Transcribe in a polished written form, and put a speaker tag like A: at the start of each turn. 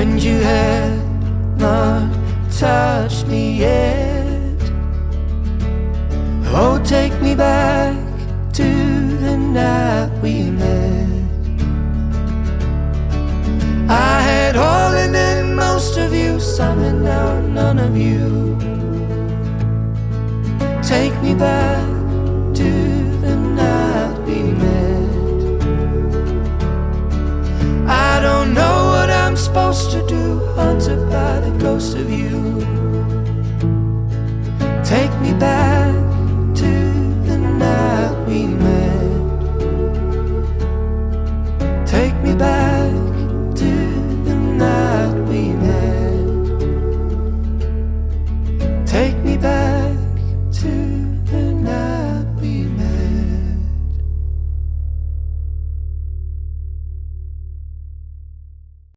A: and you had not touched me yet. Oh, take me back to the night we met. I had all and then most of you, some and now none of you. Take me back to